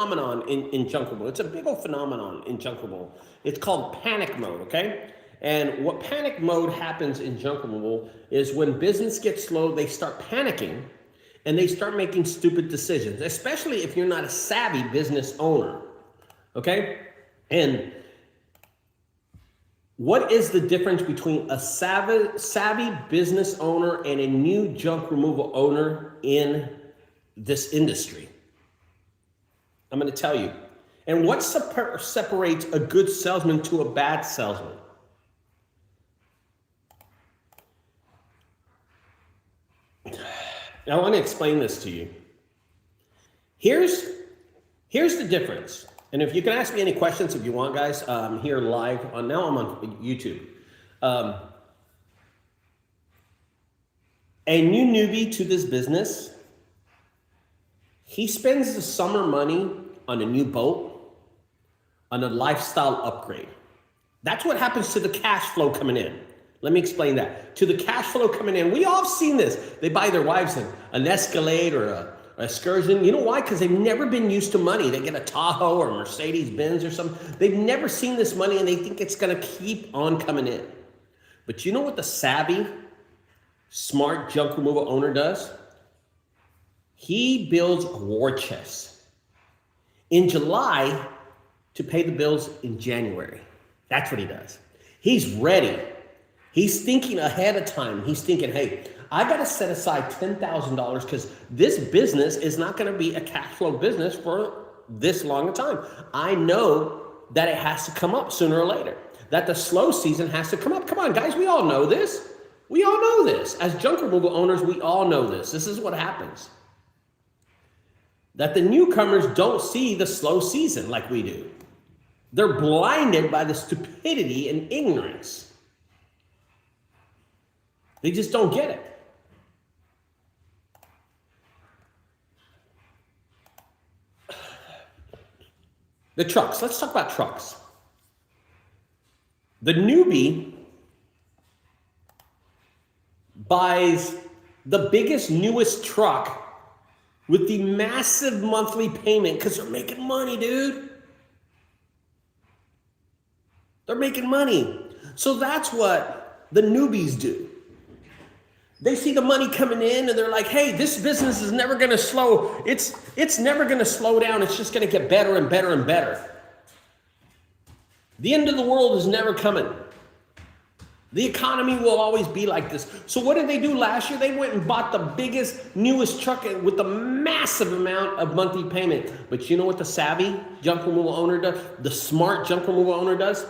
phenomenon in junk removal. It's a big old phenomenon in junk removal. It's called panic mode, okay? And what panic mode happens in junk removal is when business gets slow, they start panicking and they start making stupid decisions, especially if you're not a savvy business owner, okay? And what is the difference between a savvy business owner and a new junk removal owner in this industry? I'm going to tell you. And what separates a good salesman to a bad salesman? I want to explain this to you. Here's the difference. And if you can ask me any questions if you want, guys, here live. Now I'm on YouTube. A new newbie to this business, he spends the summer money on a new boat, on a lifestyle upgrade. That's what happens to the cash flow coming in. Let me explain that. To the cash flow coming in, we all have seen this. They buy their wives an Escalade or a Excursion. You know why? Because they've never been used to money. They get a Tahoe or a Mercedes-Benz or something. They've never seen this money and they think it's going to keep on coming in. But you know what the savvy, smart junk removal owner does? He builds a war chest in July to pay the bills in January. That's what he does. He's ready. He's thinking ahead of time. He's thinking, hey, I got to set aside $10,000 because this business is not going to be a cash flow business for this long a time. I know that it has to come up sooner or later, that the slow season has to come up. Come on, guys, we all know this. We all know this. As junk removal owners, we all know this. This is what happens. That the newcomers don't see the slow season like we do. They're blinded by the stupidity and ignorance. They just don't get it. The trucks. Let's talk about trucks. The newbie buys the biggest, newest truck with the massive monthly payment because they're making money, dude. They're making money. So that's what the newbies do. They see the money coming in and they're like, hey, this business is never going to slow. It's never going to slow down. It's just going to get better and better and better. The end of the world is never coming. The economy will always be like this. So what did they do last year? They went and bought the biggest, newest truck with a massive amount of monthly payment. But you know what the savvy junk removal owner does? The smart junk removal owner does?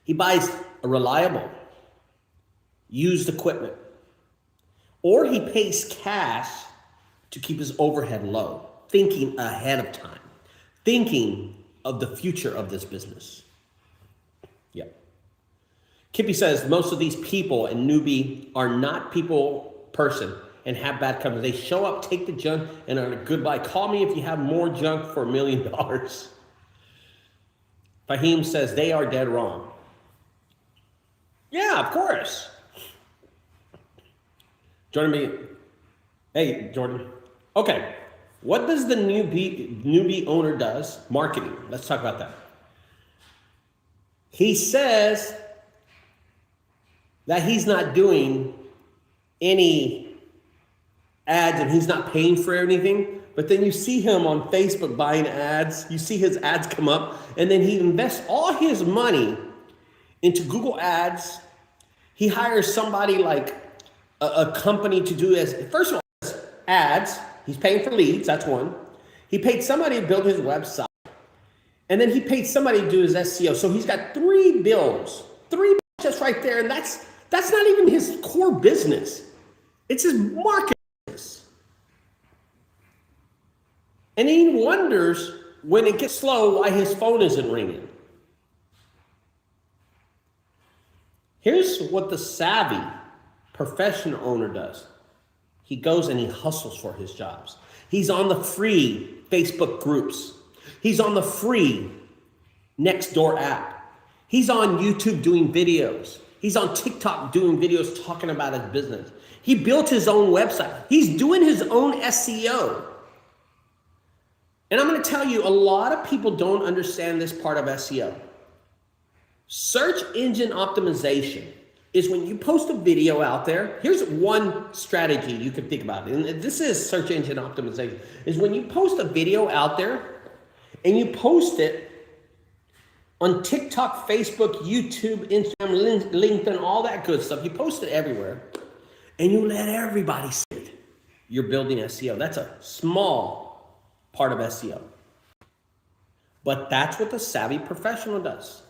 He buys a reliable, used equipment. Or he pays cash to keep his overhead low, thinking ahead of time, thinking of the future of this business. Yeah. Kippy says most of these people and newbie are not person and have bad company. They show up, take the junk, and are goodbye. Call me if you have more junk for $1 million. Fahim says they are dead wrong. Yeah, of course. Jordan, hey, Jordan. Okay, what does the newbie owner does? Marketing. Let's talk about that. He says that he's not doing any ads and he's not paying for anything. But then you see him on Facebook buying ads. You see his ads come up, and then he invests all his money into Google Ads. He hires somebody like a company to do this. First of all, ads. He's paying for leads. That's one. He paid somebody to build his website. And then he paid somebody to do his SEO. So he's got 3 bills. 3 just right there. And that's not even his core business. It's his market business. And he wonders when it gets slow why his phone isn't ringing. Here's what the savvy professional owner does. He goes and he hustles for his jobs. He's on the free Facebook groups. He's on the free Nextdoor app. He's on YouTube doing videos. He's on TikTok doing videos talking about his business. He built his own website. He's doing his own SEO. And I'm going to tell you, a lot of people don't understand this part of SEO. Search engine optimization is when you post a video out there. Here's one strategy you can think about, and this is search engine optimization, is when you post a video out there and you post it on TikTok, Facebook, YouTube, Instagram, LinkedIn, all that good stuff. You post it everywhere and you let everybody see it. You're building SEO. That's a small part of SEO. But that's what the savvy professional does.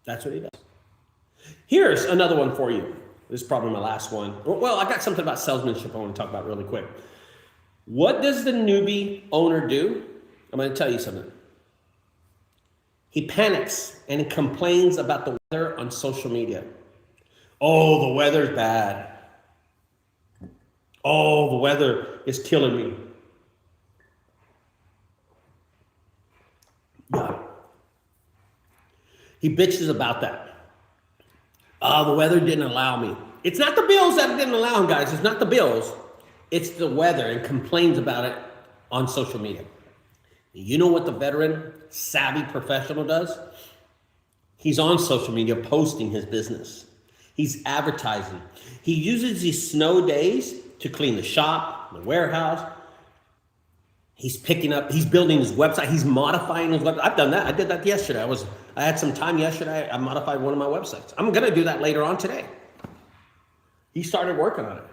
That's what he does. Here's another one for you. This is probably my last one. Well, I got something about salesmanship I want to talk about really quick. What does the newbie owner do? I'm going to tell you something. He panics and he complains about the weather on social media. Oh, the weather's bad. Oh, the weather is killing me. Yeah. He bitches about that. Oh, the weather didn't allow me. It's not the bills that didn't allow him, guys. It's not the bills. It's the weather, and complains about it on social media. You know what the veteran, savvy professional does? He's on social media posting his business. He's advertising. He uses these snow days to clean the shop, the warehouse. He's building his website. He's modifying his website. I've done that. I did that yesterday. I had some time yesterday. I modified one of my websites. I'm going to do that later on today. He started working on it.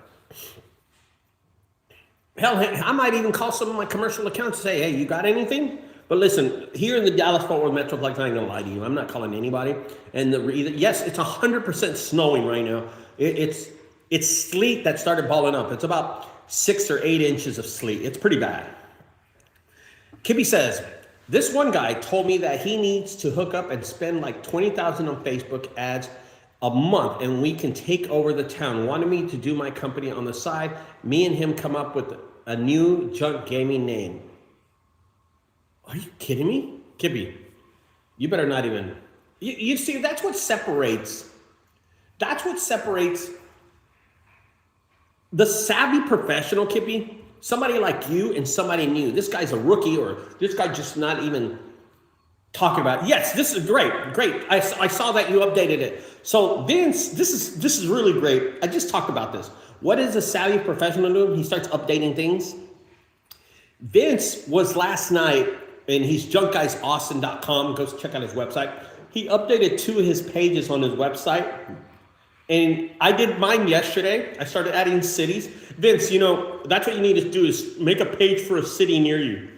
Hell, I might even call some of my commercial accounts and say, hey, you got anything? But listen, here in the Dallas-Fort Worth Metroplex, I ain't gonna lie to you. I'm not calling anybody. And yes, it's 100% snowing right now. It's sleet that started balling up. It's about 6 or 8 inches of sleet. It's pretty bad. Kibby says, this one guy told me that he needs to hook up and spend like $20,000 on Facebook ads a month and we can take over the town. Wanted me to do my company on the side. Me and him come up with a new junk gaming name. Are you kidding me? Kibby, you better not even. You see, that's what separates the savvy professional, Kibby. Somebody like you and somebody new. This guy's a rookie, or this guy just not even talking about it. Yes, this is great. I saw that you updated it. So Vince, this is really great. I just talked about this. What is a savvy professional doing? He starts updating things. Vince was last night, and he's junkguysdfw.com. Go check out his website. He updated 2 of his pages on his website. And I did mine yesterday. I started adding cities. Vince, that's what you need to do, is make a page for a city near you.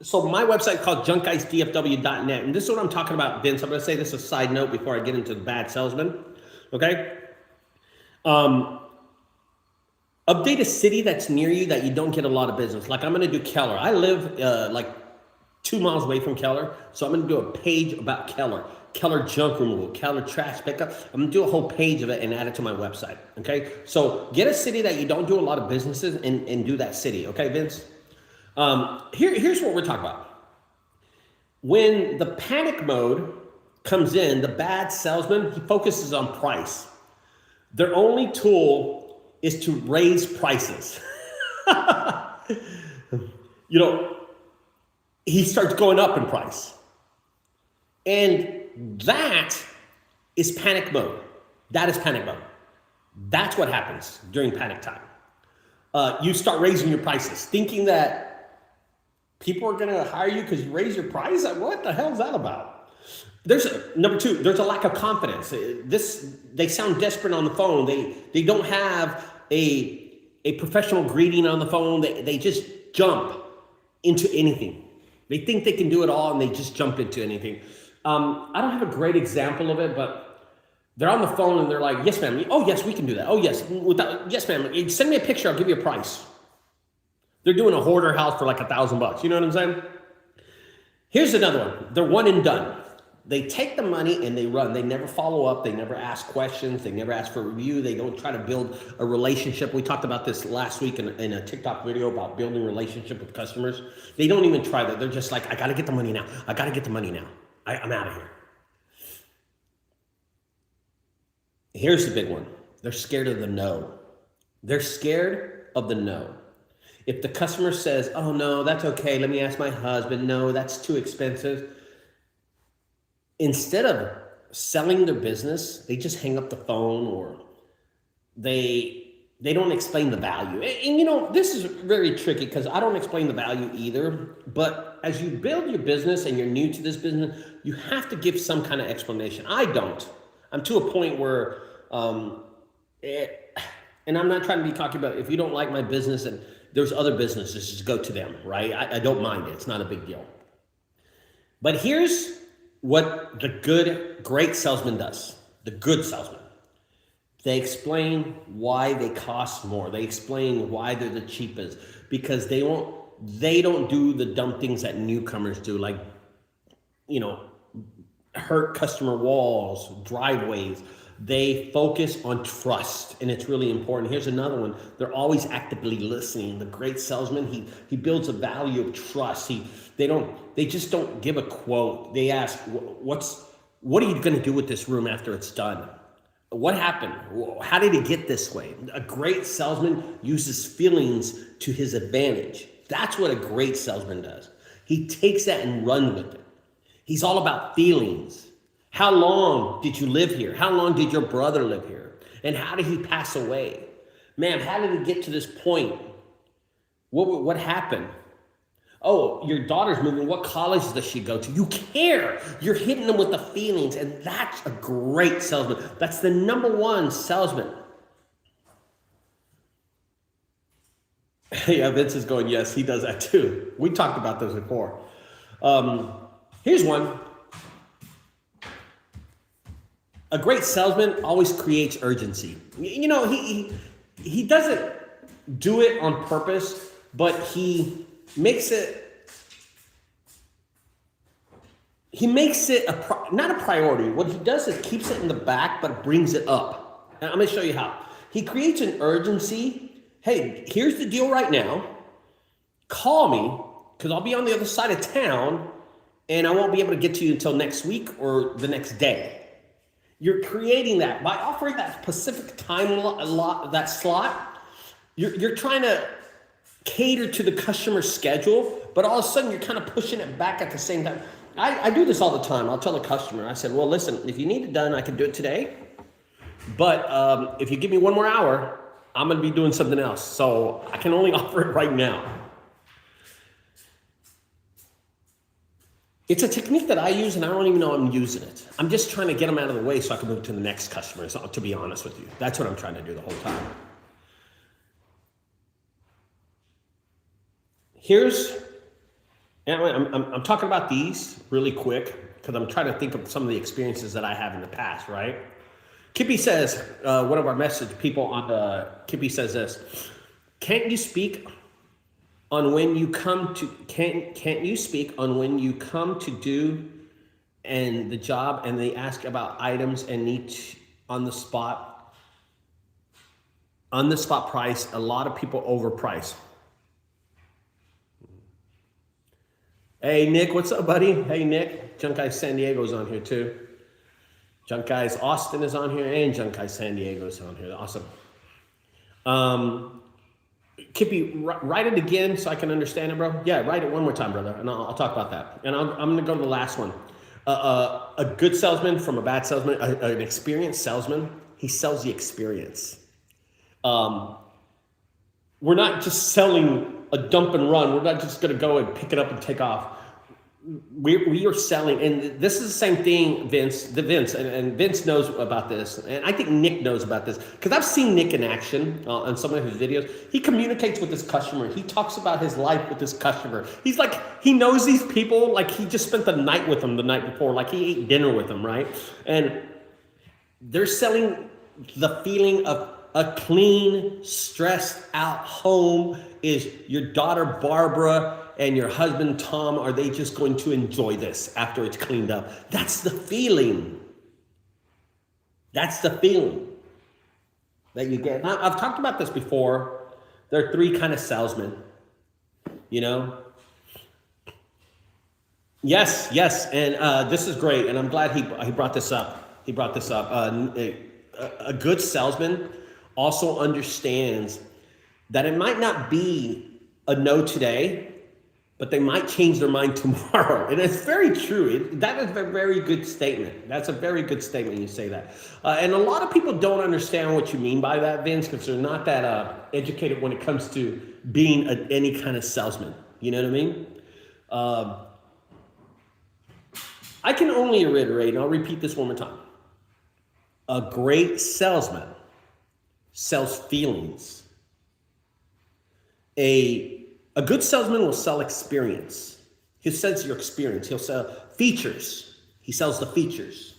So my website called junkguysdfw.net. And this is what I'm talking about, Vince. I'm going to say this as a side note before I get into the bad salesman. Okay? Update a city that's near you that you don't get a lot of business. Like I'm going to do Keller. I live like 2 miles away from Keller. So I'm going to do a page about Keller. Keller junk removal, Keller trash pickup. I'm going to do a whole page of it and add it to my website. Okay? So get a city that you don't do a lot of businesses and do that city. Okay, Vince? Here's what we're talking about. When the panic mode comes in, the bad salesman, he focuses on price. Their only tool is to raise prices. He starts going up in price. And that is panic mode. That is panic mode. That's what happens during panic time. You start raising your prices, thinking that people are going to hire you because you raise your price. What the hell is that about? Number 2, there's a lack of confidence. They sound desperate on the phone. They don't have a professional greeting on the phone. They just jump into anything. They think they can do it all and they just jump into anything. I don't have a great example of it, but they're on the phone and they're like, yes, ma'am. Oh, yes, we can do that. Oh, yes. Yes, ma'am. Send me a picture. I'll give you a price. They're doing a hoarder house for like $1,000. You know what I'm saying? Here's another one. They're one and done. They take the money and they run. They never follow up. They never ask questions. They never ask for a review. They don't try to build a relationship. We talked about this last week in a TikTok video about building a relationship with customers. They don't even try that. They're just like, I got to get the money now. I got to get the money now. I'm out of here. Here's the big one. They're scared of the no. They're scared of the no. If the customer says, oh no, that's okay, let me ask my husband, no, that's too expensive, instead of selling their business, they just hang up the phone, or they don't explain the value. And you know, this is very tricky because I don't explain the value either. But as you build your business and you're new to this business, you have to give some kind of explanation. I don't. I'm to a point where, and I'm not trying to be cocky about, if you don't like my business and there's other businesses, just go to them, right? I don't mind it. It's not a big deal. But here's what the great salesman does. The good salesman. They explain why they cost more. They explain why they're the cheapest, because they don't do the dumb things that newcomers do, like, you know, hurt customer walls, driveways. They focus on trust, and it's really important. Here's another one. They're always actively listening. The great salesman, he builds a value of trust. They just don't give a quote. They ask, what are you going to do with this room after it's done? What happened? How did it get this way? A great salesman uses feelings to his advantage. That's what a great salesman does. He takes that and runs with it. He's all about feelings. How long did you live here? How long did your brother live here? And how did he pass away? Man, how did it get to this point? What happened? Oh, your daughter's moving. What college does she go to? You care. You're hitting them with the feelings, and that's a great salesman. That's the number one salesman. Yeah, Vince is going, yes, he does that too. We talked about those before. Here's one. A great salesman always creates urgency. You know, he doesn't do it on purpose, but he makes it not a priority. What he does is keeps it in the back, but brings it up. And I'm going to show you how. He creates an urgency. Hey, here's the deal right now. Call me, because I'll be on the other side of town, and I won't be able to get to you until next week or the next day. You're creating that by offering that specific time that slot. You're trying to cater to the customer's schedule, but all of a sudden you're kind of pushing it back at the same time. I do this all the time. I'll tell the customer, I said, well, listen, if you need it done, I can do it today. But if you give me 1 more hour, I'm going to be doing something else. So I can only offer it right now. It's a technique that I use, and I don't even know I'm using it. I'm just trying to get them out of the way so I can move to the next customer, so, to be honest with you. That's what I'm trying to do the whole time. I'm talking about these really quick because I'm trying to think of some of the experiences that I have in the past, right? Kippy says, one of our message people on Kippy says this, can't you speak on when you come to, can't you speak on when you come to do and the job and they ask about items and need on the spot price, a lot of people overprice. Hey, Nick, what's up, buddy? Hey, Nick. Junk Guys San Diego's on here, too. Junk Guys Austin is on here, and Junk Guys San Diego's on here. Awesome. Kippy, write it again so I can understand it, bro. Yeah, write it one more time, brother, and I'll talk about that. And I'm going to go to the last one. A good salesman from a bad salesman, an experienced salesman, he sells the experience. We're not just selling a dump and run. We're not just going to go and pick it up and take off. We are selling, and this is the same thing, Vince, and Vince knows about this, and I think Nick knows about this, because I've seen Nick in action on some of his videos. He communicates with his customer. He talks about his life with his customer. He's like, he knows these people, like he just spent the night with them the night before, like he ate dinner with them, right? And they're selling the feeling of a clean, stressed out home. Is your daughter Barbara and your husband Tom, are they just going to enjoy this after it's cleaned up? That's the feeling. That's the feeling that you get. Now, I've talked about this before. There are 3 kind of salesmen, you know? Yes, and this is great, and I'm glad he brought this up. A good salesman also understands that it might not be a no today, but they might change their mind tomorrow. And it's very true. That is a very good statement. That's a very good statement you say that. And a lot of people don't understand what you mean by that, Vince, because they're not that educated when it comes to being any kind of salesman. You know what I mean? I can only reiterate, and I'll repeat this one more time. A great salesman sells feelings. A good salesman will sell experience. He sells your experience. He'll sell features. He sells the features.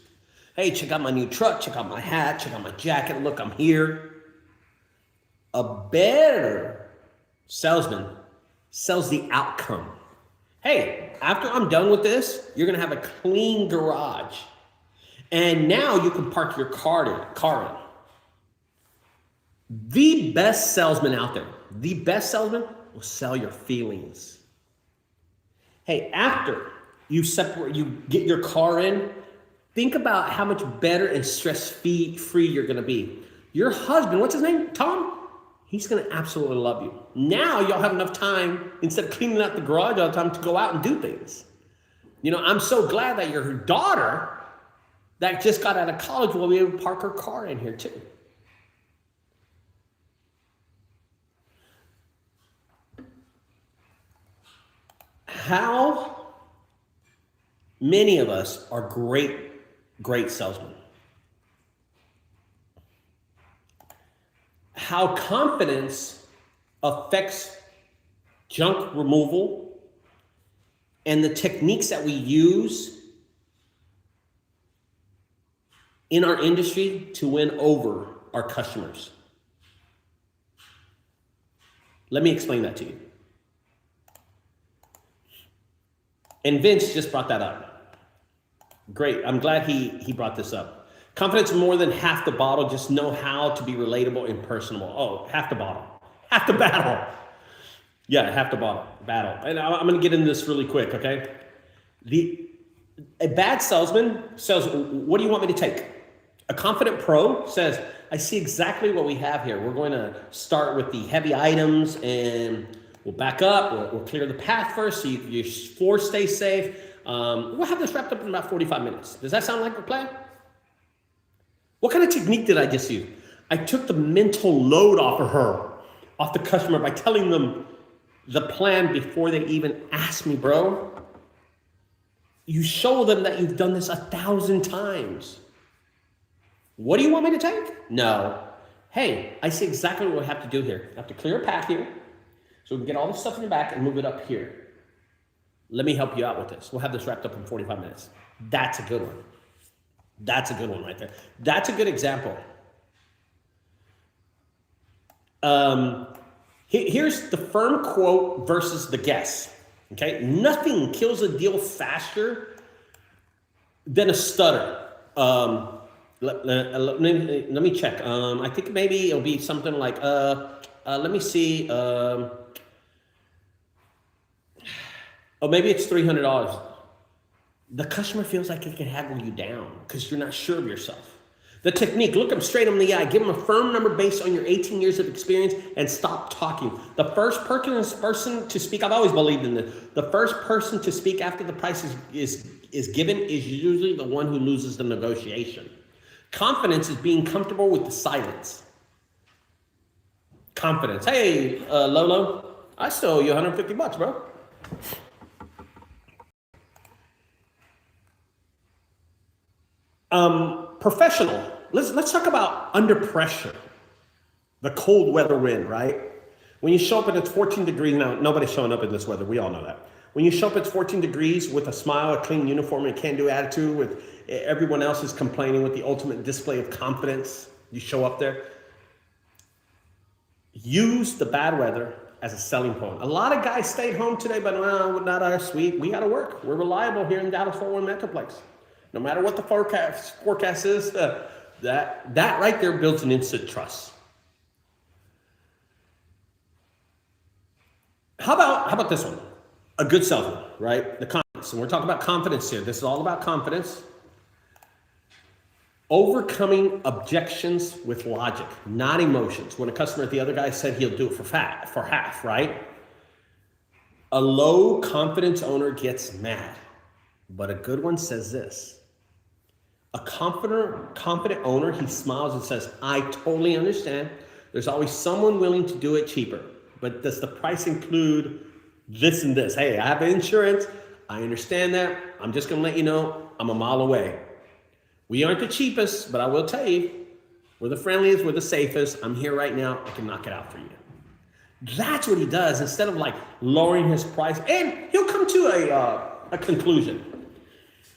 Hey, check out my new truck. Check out my hat. Check out my jacket. Look, I'm here. A better salesman sells the outcome. Hey, after I'm done with this, you're going to have a clean garage. And now you can park your car in. The best salesman out there, the best salesman will sell your feelings. Hey, after you get your car in, think about how much better and stress-free you're going to be. Your husband, what's his name? Tom? He's going to absolutely love you. Now you'll have enough time, instead of cleaning out the garage all the time, to go out and do things. You know, I'm so glad that your daughter that just got out of college will be able to park her car in here too. How many of us are great salesmen? How confidence affects junk removal and the techniques that we use in our industry to win over our customers. Let me explain that to you. And Vince just brought that up. Great, I'm glad he brought this up. Confidence is more than half the bottle. Just know how to be relatable and personable. Oh, half the bottle, half the battle. Yeah, half the battle. And I'm gonna get into this really quick, okay? A bad salesman says, what do you want me to take? A confident pro says, I see exactly what we have here. We're going to start with the heavy items and we'll back up. We'll clear the path first so your floor stays safe. We'll have this wrapped up in about 45 minutes. Does that sound like a plan? What kind of technique did I just use? I took the mental load off the customer by telling them the plan before they even asked me, bro. You show them that you've done this 1,000 times. What do you want me to take? No. Hey, I see exactly what we have to do here. I have to clear a path here so we can get all this stuff in the back and move it up here. Let me help you out with this. We'll have this wrapped up in 45 minutes. That's a good one. That's a good one right there. That's a good example. Here's the firm quote versus the guess. Okay, nothing kills a deal faster than a stutter. Let me check. I think maybe it'll be something like, let me see. Oh, maybe it's $300. The customer feels like it can haggle you down because you're not sure of yourself. The technique, look them straight in the eye, give them a firm number based on your 18 years of experience and stop talking. The first person to speak, I've always believed in this, the first person to speak after the price is given is usually the one who loses the negotiation. Confidence is being comfortable with the silence. Confidence, hey, Lolo, I still owe you $150, bro. Professional. Let's talk about under pressure, the cold weather wind, right? When you show up and it's 14 degrees, now nobody's showing up in this weather, we all know that. When you show up, it's 14 degrees with a smile, a clean uniform, and a can-do attitude, with everyone else is complaining, with the ultimate display of confidence. You show up there. Use the bad weather as a selling point. A lot of guys stayed home today, but not us. We got to work. We're reliable here in Dallas-Fort Worth Metroplex. No matter what the forecast is, that right there builds an instant trust. How about this one? A good salesman, right? The confidence. And we're talking about confidence here. This is all about confidence. Overcoming objections with logic, not emotions. When a customer, the other guy said he'll do it for half, right? A low confidence owner gets mad, but a good one says this. A confident owner, he smiles and says, I totally understand. There's always someone willing to do it cheaper, but does the price include this and this? Hey, I have insurance. I understand that. I'm just gonna let you know, I'm a mile away. We aren't the cheapest, but I will tell you, we're the friendliest, we're the safest. I'm here right now, I can knock it out for you. That's what he does instead of like lowering his price. And he'll come to a conclusion.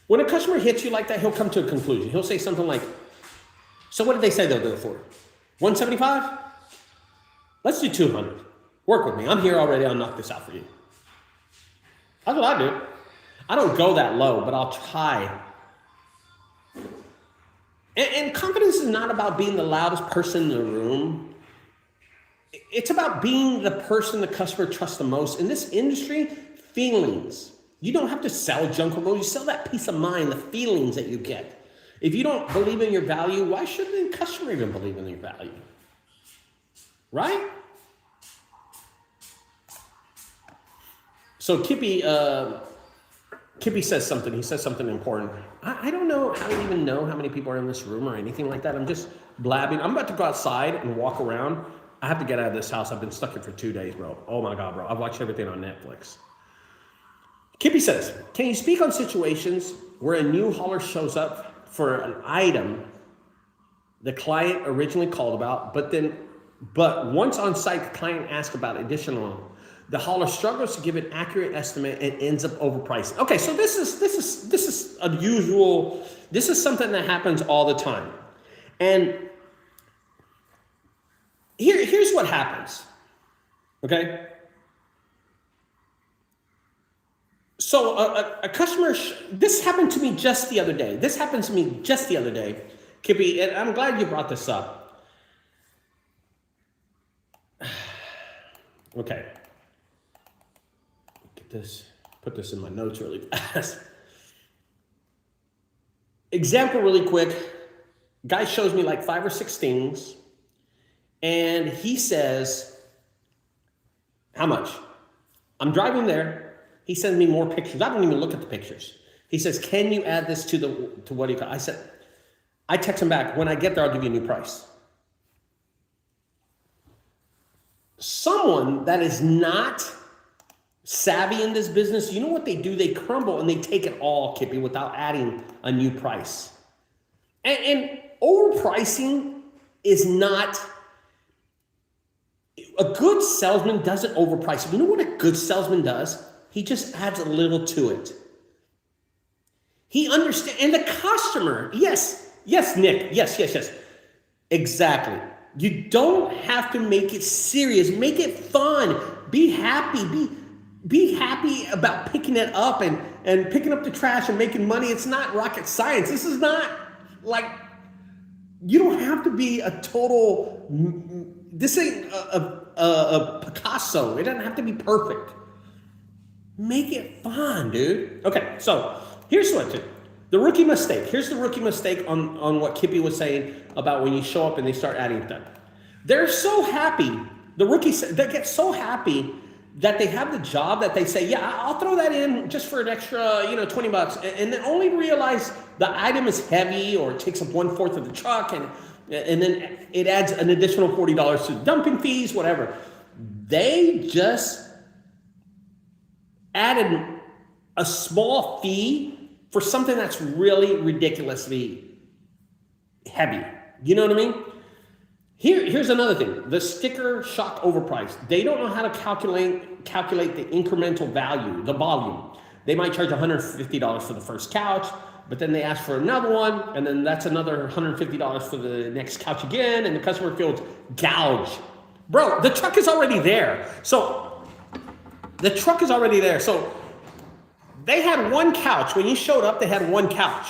When a customer hits you like that, he'll come to a conclusion. He'll say something like, so what did they say they'll do it for? 175? Let's do 200. Work with me. I'm here already. I'll knock this out for you. That's what I do. I don't go that low, but I'll try. And confidence is not about being the loudest person in the room. It's about being the person the customer trusts the most. In this industry, feelings. You don't have to sell junk removal. You sell that peace of mind, the feelings that you get. If you don't believe in your value, why should the customer even believe in your value? Right? So Kippy says something. He says something important. I don't know. I don't even know how many people are in this room or anything like that. I'm just blabbing. I'm about to go outside and walk around. I have to get out of this house. I've been stuck here for 2 days, bro. Oh my God, bro. I've watched everything on Netflix. Kippy says, can you speak on situations where a new hauler shows up for an item the client originally called about, but once on site, the client asks about additional. The hauler struggles to give an accurate estimate and ends up overpricing. Okay, so this is unusual. This is something that happens all the time. And here's what happens. Okay? So a customer, this happened to me just the other day. Kippy, and I'm glad you brought this up. Okay. Get this, put this in my notes really fast. Example really quick. Guy shows me like 5 or 6 things, and he says, how much? I'm driving there. He sends me more pictures. I don't even look at the pictures. He says, can you add this to what do you call? I said, I text him back, when I get there, I'll give you a new price. Someone that is not savvy in this business, you know what they do? They crumble and they take it all, Kippy, without adding a new price. And overpricing is not, a good salesman doesn't overprice. You know what a good salesman does? He just adds a little to it. He understands, and the customer, yes, Nick, yes. Exactly. You don't have to make it serious. Make it fun. Be happy. Be happy about picking it up and picking up the trash and making money. It's not rocket science. This is not like, you don't have to be a total, this ain't a Picasso. It doesn't have to be perfect. Make it fun, dude. Okay, so here's what to do. The rookie mistake. Here's the rookie mistake on what Kippy was saying about when you show up and they start adding stuff. They're so happy. The rookies, they get so happy that they have the job that they say, yeah, I'll throw that in just for an extra, $20. And then only realize the item is heavy or it takes up 1/4 of the truck and then it adds an additional $40 to dumping fees, whatever. They just added a small fee for something that's really ridiculously heavy. You know what I mean? Here's another thing. The sticker shock overpriced. They don't know how to calculate the incremental value, the volume. They might charge $150 for the first couch, but then they ask for another one, and then that's another $150 for the next couch again, and the customer feels gouged. Bro, the truck is already there. So they had one couch. When you showed up, they had one couch.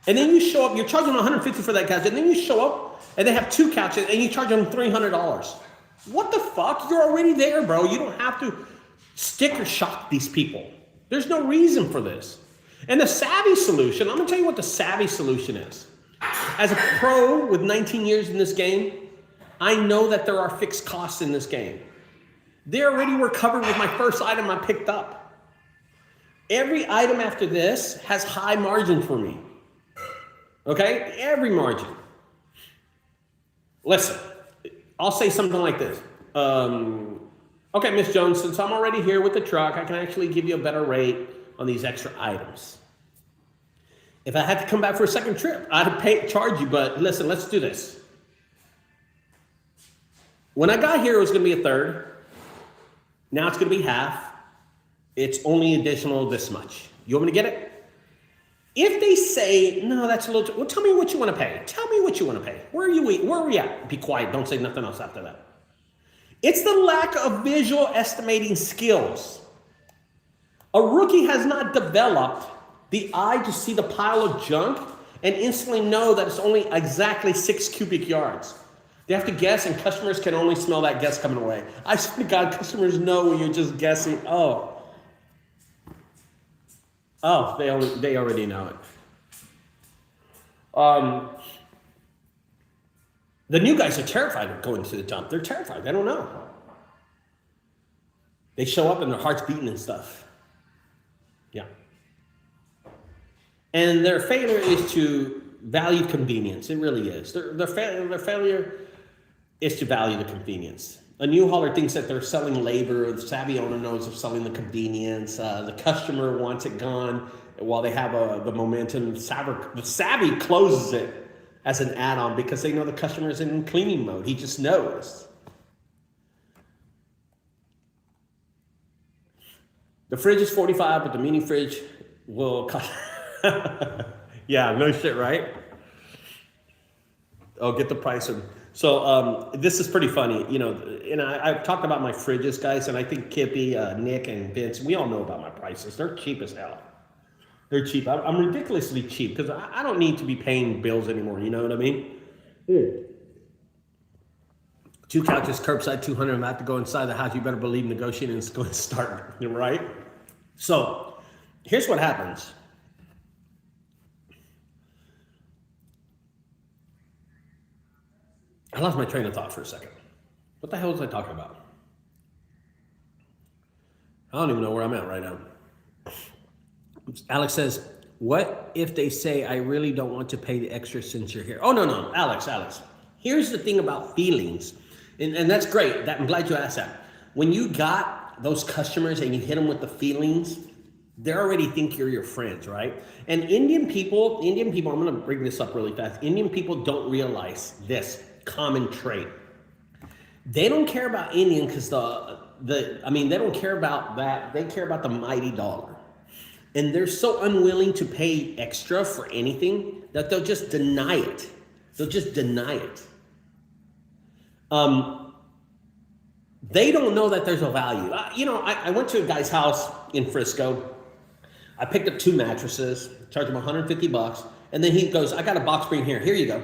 And then you show up, you're charging them $150 for that couch, and then you show up, and they have 2 couches, and you charge them $300. What the fuck? You're already there, bro. You don't have to sticker shock these people. There's no reason for this. And the savvy solution, I'm gonna tell you what the savvy solution is. As a pro with 19 years in this game, I know that there are fixed costs in this game. They already were covered with my first item I picked up. Every item after this has high margin for me. Okay? Every margin. Listen, I'll say something like this. Okay, Miss Jones, since I'm already here with the truck, I can actually give you a better rate on these extra items. If I had to come back for a second trip, I'd charge you, but listen, let's do this. When I got here, it was gonna be a third. Now it's gonna be half. It's only additional this much. You want me to get it? If they say, no, that's a little, well, tell me what you wanna pay. Tell me what you wanna pay. Where are we at? Be quiet, don't say nothing else after that. It's the lack of visual estimating skills. A rookie has not developed the eye to see the pile of junk and instantly know that it's only exactly 6 cubic yards. They have to guess, and customers can only smell that guess coming away. I swear to God, customers know when you're just guessing. Oh, they already know it. The new guys are terrified of going to the dump. They're terrified. They don't know. They show up and their heart's beating and stuff. Yeah. And their failure is to value convenience. It really is. Their failure is to value the convenience. A new hauler thinks that they're selling labor. The savvy owner knows they're selling the convenience. The customer wants it gone while they have the momentum. The savvy closes it as an add-on because they know the customer is in cleaning mode. He just knows. The fridge is $45, but the mini fridge will cost. Yeah, no shit, right? Oh, get the price of. So this is pretty funny, you know. And I've talked about my fridges, guys, and I think Kippy, Nick, and Vince, we all know about my prices. They're cheap as hell. They're cheap. I'm ridiculously cheap because I don't need to be paying bills anymore. You know what I mean? 2 couches, curbside, 200. I'm about to go inside the house. You better believe negotiating is going to start, right? So here's what happens. I lost my train of thought for a second. What the hell was I talking about? I don't even know where I'm at right now. Alex says, what if they say, I really don't want to pay the extra since you're here? Oh, no, Alex. Here's the thing about feelings. And that's great. I'm glad you asked that. When you got those customers and you hit them with the feelings, they already think you're your friends, right? And Indian people, I'm going to bring this up really fast. Indian people don't realize this common trait. They don't care about Indian because they don't care about that. They care about the mighty dollar. And they're so unwilling to pay extra for anything that they'll just deny it. They don't know that there's a value. I went to a guy's house in Frisco. I picked up 2 mattresses, charged him $150, and then he goes, I got a box spring here. Here you go.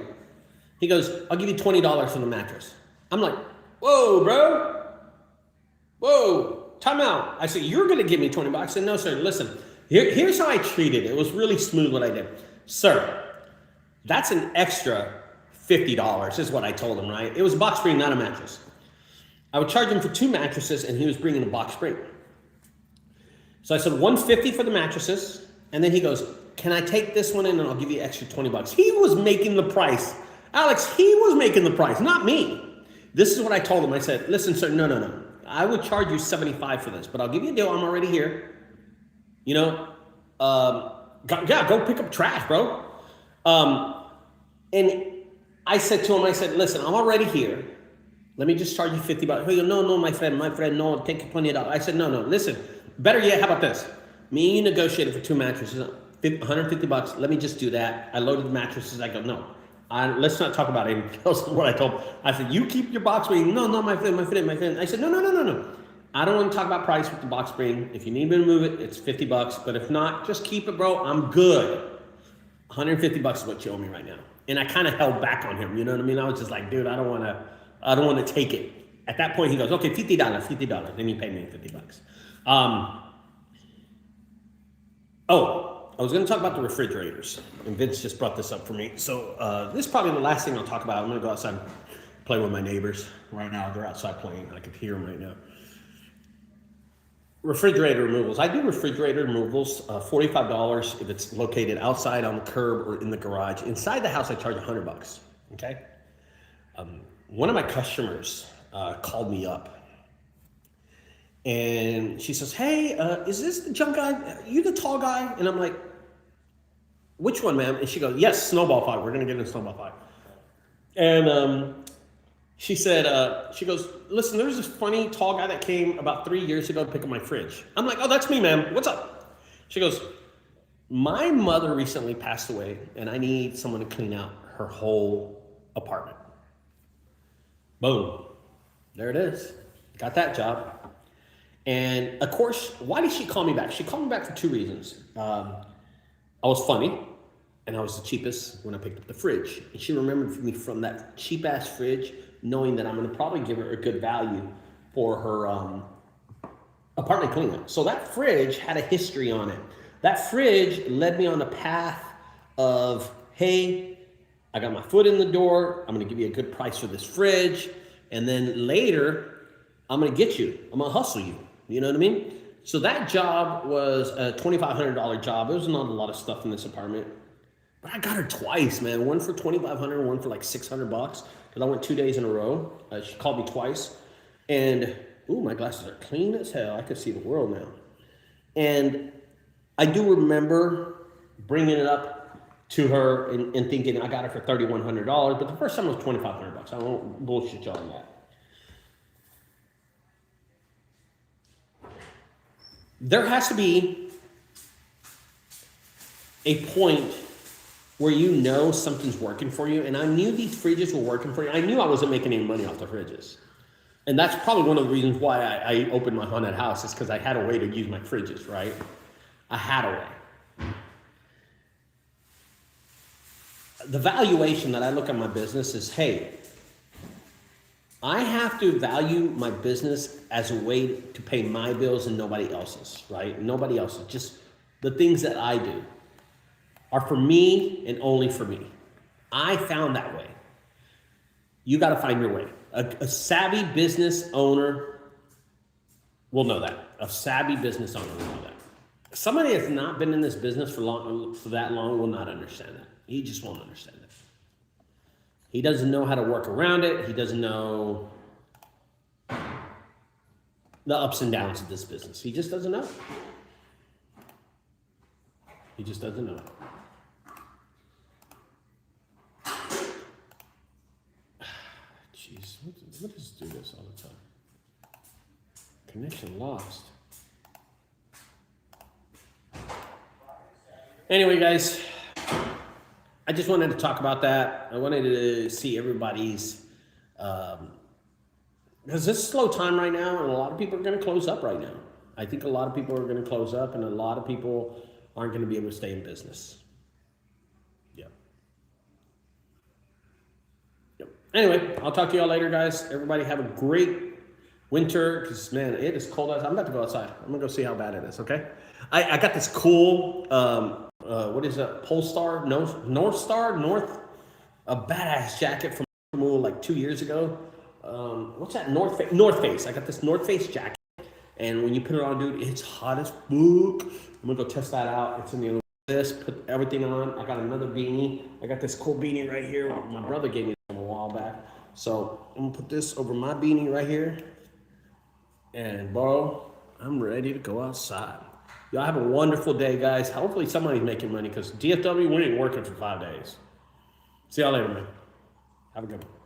He goes, I'll give you $20 for the mattress. I'm like, whoa, bro. Whoa, time out. I said, you're going to give me $20? I said, no, sir, listen. Here's how I treated it. It was really smooth what I did. Sir, that's an extra $50 is what I told him, right? It was a box spring, not a mattress. I would charge him for 2 mattresses and he was bringing a box spring. So I said $150 for the mattresses. And then he goes, can I take this one in and I'll give you extra $20? He was making the price. Alex, he was making the price, not me. This is what I told him. I said, listen, sir, no. I would charge you $75 for this, but I'll give you a deal. I'm already here. Go pick up trash, bro. And I said to him, listen, I'm already here. Let me just charge you $50. He goes, no, my friend, no, take $20. I said, no, listen, better yet, how about this? Me and you negotiated for 2 mattresses, $150. Let me just do that. I loaded the mattresses. I go, no, let's not talk about anything else. What I told him, I said, you keep your box spring. No, my friend. I said, no. I don't want to talk about price with the box spring. If you need me to move it, it's $50. But if not, just keep it, bro. I'm good. $150 is what you owe me right now. And I kind of held back on him. You know what I mean? I was just like, dude, I don't want to take it. At that point, he goes, okay, $50. Then he paid me $50. I was going to talk about the refrigerators. And Vince just brought this up for me. So this is probably the last thing I'll talk about. I'm going to go outside and play with my neighbors right now. They're outside playing. I could hear them right now. refrigerator removals. I do refrigerator removals, $45 if it's located outside on the curb or in the garage. Inside the house, I charge $100. Okay. One of my customers called me up, and she says, "Hey, is this the junk guy? Are you the tall guy?" And I'm like, "Which one, ma'am?" And she goes, "Yes, snowball fight. We're gonna get in a snowball fight." And she said, she goes, "Listen, there's this funny tall guy that came about 3 years ago to pick up my fridge." I'm like, "Oh, that's me, ma'am. What's up?" She goes, "My mother recently passed away, and I need someone to clean out her whole apartment." Boom. There it is. Got that job. And of course, why did she call me back? She called me back for two reasons. I was funny, and I was the cheapest when I picked up the fridge. And she remembered me from that cheap ass fridge, knowing that I'm going to probably give her a good value for her apartment cleanup. So that fridge had a history on it. That fridge led me on the path of, hey, I got my foot in the door. I'm going to give you a good price for this fridge. And then later, I'm going to get you. I'm going to hustle you. You know what I mean? So that job was a $2,500 job. There was not a lot of stuff in this apartment. But I got her twice, man. One for $2,500, one for like $600, because I went 2 days in a row. She called me twice. And, ooh, my glasses are clean as hell. I could see the world now. And I do remember bringing it up to her and thinking I got it for $3,100, but the first time it was $2,500. I won't bullshit y'all on that. There has to be a point where you know something's working for you, and I knew these fridges were working for you. I knew I wasn't making any money off the fridges. And that's probably one of the reasons why I opened my haunted house, is because I had a way to use my fridges, right? I had a way. The valuation that I look at my business is, hey, I have to value my business as a way to pay my bills and nobody else's, right? Nobody else's. Just the things that I do are for me and only for me. I found that way. You got to find your way. A savvy business owner will know that. A savvy business owner will know that. Somebody that's not been in this business for that long will not understand that. He just won't understand it. He doesn't know how to work around it. He doesn't know the ups and downs of this business. He just doesn't know. He just doesn't know. Jeez, what does do this all the time? Connection lost. Anyway, guys, I just wanted to talk about that. I wanted to see everybody's, because this is slow time right now, and a lot of people are going to close up right now. I think a lot of people are going to close up, and a lot of people aren't going to be able to stay in business. Yep. Anyway, I'll talk to y'all later, guys. Everybody have a great winter, because, man, it is cold outside. I'm about to go outside. I'm going to go see how bad it is, okay? I got this cool, what is that? Polestar? North Star? A badass jacket from like 2 years ago. What's that? North Face. I got this North Face jacket. And when you put it on, dude, it's hot as fuck. I'm going to go test that out. It's in the this, put everything on. I got another beanie. I got this cool beanie right here. My brother gave me a while back. So I'm going to put this over my beanie right here. And, bro, I'm ready to go outside. Y'all have a wonderful day, guys. Hopefully somebody's making money, because DFW, we ain't working for 5 days. See y'all later, man. Have a good one.